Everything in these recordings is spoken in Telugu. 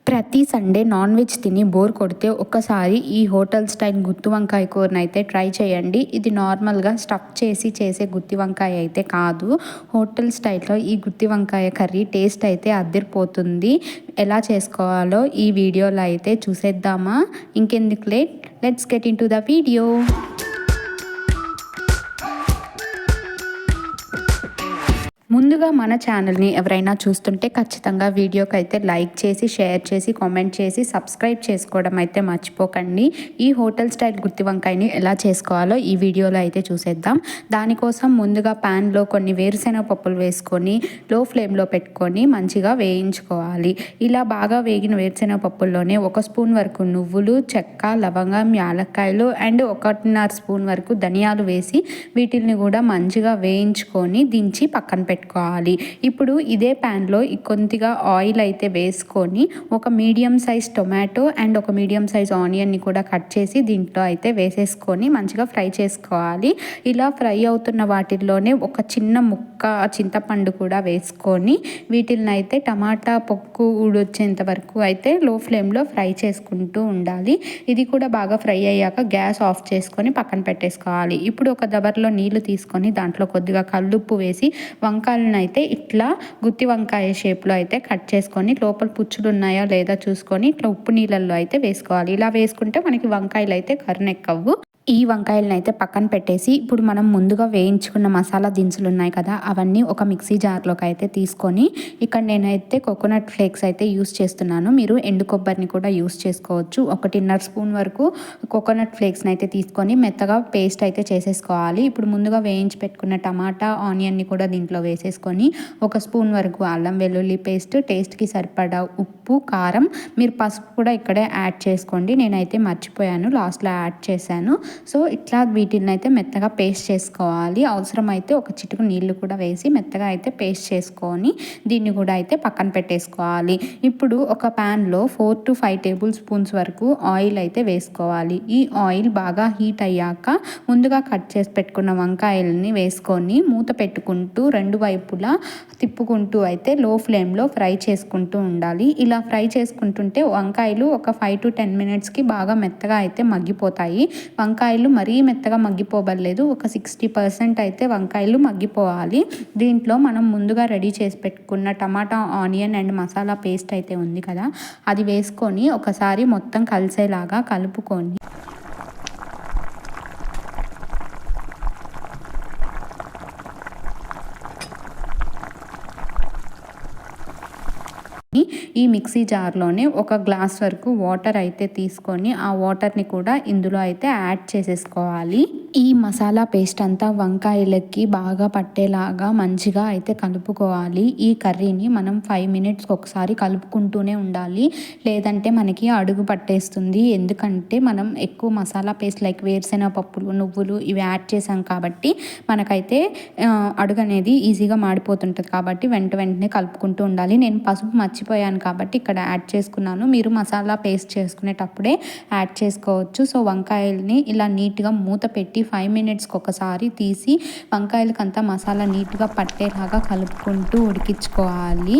ప్రతి సండే నాన్ వెజ్ తిని బోర్ కొడితే ఒక్కసారి ఈ హోటల్ స్టైల్ గుత్తి వంకాయ కూరని అయితే ట్రై చేయండి. ఇది నార్మల్గా స్టఫ్ చేసి చేసే గుత్తి వంకాయ అయితే కాదు. హోటల్ స్టైల్లో ఈ గుత్తి వంకాయ కర్రీ టేస్ట్ అయితే అద్దరిపోతుంది. ఎలా చేసుకోవాలో ఈ వీడియోలో అయితే చూసేద్దామా? ఇంకెందుకు late, let's get in to the video. ముందుగా మన ఛానల్ని ఎవరైనా చూస్తుంటే ఖచ్చితంగా వీడియోకి అయితే లైక్ చేసి, షేర్ చేసి, కామెంట్ చేసి, సబ్స్క్రైబ్ చేసుకోవడం అయితే మర్చిపోకండి. ఈ హోటల్ స్టైల్ గుత్తి వంకాయని ఎలా చేసుకోవాలో ఈ వీడియోలో అయితే చూసేద్దాం. దానికోసం ముందుగా ప్యాన్లో కొన్ని వేరుశెనగ పప్పులు వేసుకొని లో ఫ్లేమ్లో పెట్టుకొని మంచిగా వేయించుకోవాలి. ఇలా బాగా వేగిన వేరుశెనగ పప్పుల్లోనే 1 స్పూన్ వరకు నువ్వులు, చెక్క, లవంగం, యాలక్కాయలు అండ్ 1.5 స్పూన్ వరకు ధనియాలు వేసి వీటిని కూడా మంచిగా వేయించుకొని దించి పక్కన పెట్టుకోవాలి. ఇప్పుడు ఇదే ప్యాన్లో కొద్దిగా ఆయిల్ అయితే వేసుకొని ఒక మీడియం సైజ్ టొమాటో అండ్ ఒక మీడియం సైజ్ ఆనియన్ని కూడా కట్ చేసి దీంట్లో అయితే వేసేసుకొని మంచిగా ఫ్రై చేసుకోవాలి. ఇలా ఫ్రై అవుతున్న వాటిల్లోనే ఒక చిన్న ముక్క చింతపండు కూడా వేసుకొని వీటిని అయితే టమాటా పొక్కు ఊడొచ్చేంత వరకు అయితే లో ఫ్లేమ్లో ఫ్రై చేసుకుంటూ ఉండాలి. ఇది కూడా బాగా ఫ్రై అయ్యాక గ్యాస్ ఆఫ్ చేసుకొని పక్కన పెట్టేసుకోవాలి. ఇప్పుడు ఒక దబర్లో నీళ్లు తీసుకొని దాంట్లో కొద్దిగా కల్లుప్పు వేసి వంకాయలను అయితే ఇట్లా గుత్తి వంకాయ షేప్లో అయితే కట్ చేసుకొని లోపల పుచ్చులు ఉన్నాయా లేదా చూసుకొని ఇట్లా ఉప్పు నీళ్ళల్లో అయితే వేసుకోవాలి. ఇలా వేసుకుంటే మనకి వంకాయలు అయితే కరుణెక్కవు. ఈ వంకాయలను అయితే పక్కన పెట్టేసి ఇప్పుడు మనం ముందుగా వేయించుకున్న మసాలా దినుసులు ఉన్నాయి కదా, అవన్నీ ఒక మిక్సీ జార్లోకి అయితే తీసుకొని ఇక్కడ నేనైతే కోకోనట్ ఫ్లేక్స్ అయితే యూస్ చేస్తున్నాను. మీరు ఎండు కొబ్బరిని కూడా యూస్ చేసుకోవచ్చు. 1.5 స్పూన్ వరకు కోకోనట్ ఫ్లేక్స్ని అయితే తీసుకొని మెత్తగా పేస్ట్ అయితే చేసేసుకోవాలి. ఇప్పుడు ముందుగా వేయించి పెట్టుకున్న టమాటా, ఆనియన్ని కూడా దీంట్లో వేసేసుకొని 1 స్పూన్ వరకు అల్లం వెల్లుల్లి పేస్ట్, టేస్ట్కి సరిపడా ఉప్పు, కారం, మీరు పసుపు కూడా ఇక్కడే యాడ్ చేసుకోండి. నేనైతే మర్చిపోయాను, లాస్ట్లో యాడ్ చేశాను. సో ఇట్లా వీటిని అయితే మెత్తగా పేస్ట్ చేసుకోవాలి. అవసరమైతే ఒక చిటికు నీళ్లు కూడా వేసి మెత్తగా అయితే పేస్ట్ చేసుకొని దీన్ని కూడా అయితే పక్కన పెట్టేసుకోవాలి. ఇప్పుడు ఒక ప్యాన్లో 4 to 5 టేబుల్ స్పూన్స్ వరకు ఆయిల్ అయితే వేసుకోవాలి. ఈ ఆయిల్ బాగా హీట్ అయ్యాక ముందుగా కట్ చేసి పెట్టుకున్న వంకాయలని వేసుకొని మూత పెట్టుకుంటూ రెండు వైపులా తిప్పుకుంటూ అయితే లో ఫ్లేమ్లో ఫ్రై చేసుకుంటూ ఉండాలి. ఇలా ఫ్రై చేసుకుంటుంటే వంకాయలు ఒక 5 to 10 మినిట్స్కి బాగా మెత్తగా అయితే మగ్గిపోతాయి. వంకాయలు మరీ మెత్తగా మగ్గిపోబడలేదు, ఒక 60% అయితే వంకాయలు మగ్గిపోవాలి. దీంట్లో మనం ముందుగా రెడీ చేసి పెట్టుకున్న టమాటా, ఆనియన్ అండ్ మసాలా పేస్ట్ అయితే ఉంది కదా, అది వేసుకొని ఒకసారి మొత్తం కలిసేలాగా కలుపుకొని ఈ మిక్సీ జార్లోనే 1 గ్లాస్ వరకు వాటర్ అయితే తీసుకొని ఆ వాటర్ని కూడా ఇందులో అయితే యాడ్ చేసేసుకోవాలి. ఈ మసాలా పేస్ట్ అంతా వంకాయలకి బాగా పట్టేలాగా మంచిగా అయితే కలుపుకోవాలి. ఈ కర్రీని మనం 5 మినిట్స్కి ఒకసారి కలుపుకుంటూనే ఉండాలి, లేదంటే మనకి అడుగు పట్టేస్తుంది. ఎందుకంటే మనం ఎక్కువ మసాలా పేస్ట్ లైక్ వేరుశెనగ పప్పులు, నువ్వులు ఇవి యాడ్ చేసాం కాబట్టి మనకైతే అడుగు అనేది ఈజీగా మాడిపోతుంటుంది. కాబట్టి వెంటనే కలుపుకుంటూ ఉండాలి. నేను పసుపు మర్చిపోయాను కాబట్టి ఇక్కడ యాడ్ చేసుకున్నాను. మీరు మసాలా పేస్ట్ చేసుకునేటప్పుడే యాడ్ చేసుకోవచ్చు. సో వంకాయల్ని ఇలా నీట్గా మూత పెట్టి 5 మినిట్స్కి ఒకసారి తీసి వంకాయలకంతా మసాలా నీట్గా పట్టేలాగా కలుపుకుంటూ ఉడికించుకోవాలి.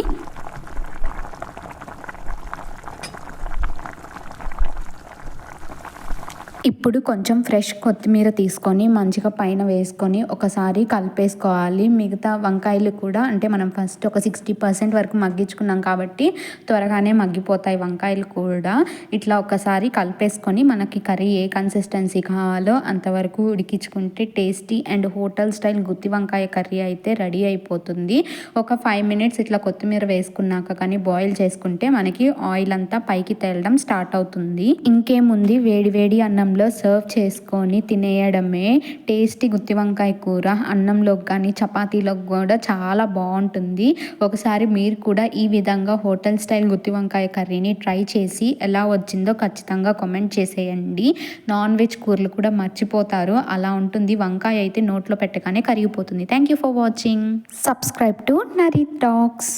ఇప్పుడు కొంచెం ఫ్రెష్ కొత్తిమీర తీసుకొని మంచిగా పైన వేసుకొని ఒకసారి కలిపేసుకోవాలి. మిగతా వంకాయలు కూడా అంటే మనం ఫస్ట్ ఒక 60% వరకు మగ్గించుకున్నాం కాబట్టి త్వరగానే మగ్గిపోతాయి వంకాయలు కూడా. ఇట్లా ఒకసారి కలిపేసుకొని మనకి కర్రీ ఏ కన్సిస్టెన్సీ కావాలో అంతవరకు ఉడికించుకుంటే టేస్టీ అండ్ హోటల్ స్టైల్ గుత్తి వంకాయ కర్రీ అయితే రెడీ అయిపోతుంది. ఒక 5 మినిట్స్ ఇట్లా కొత్తిమీర వేసుకున్నాక కానీ బాయిల్ చేసుకుంటే మనకి ఆయిల్ అంతా పైకి తేలడం స్టార్ట్ అవుతుంది. ఇంకేముంది, వేడి వేడి అన్నంలో సర్వ్ చేసుకొని తినేయడమే. టేస్టీ గుత్తి వంకాయ కూర అన్నంలోకి కానీ చపాతీలోకి కూడా చాలా బాగుంటుంది. ఒకసారి మీరు కూడా ఈ విధంగా హోటల్ స్టైల్ గుత్తి వంకాయ కర్రీని ట్రై చేసి ఎలా వచ్చిందో ఖచ్చితంగా కామెంట్ చేసేయండి. నాన్ వెజ్ కూరలు కూడా మర్చిపోతారు, అలా ఉంటుంది. వంకాయ అయితే నోట్లో పెట్టగానే కరిగిపోతుంది. Thank you for watching. Subscribe to Nari talks.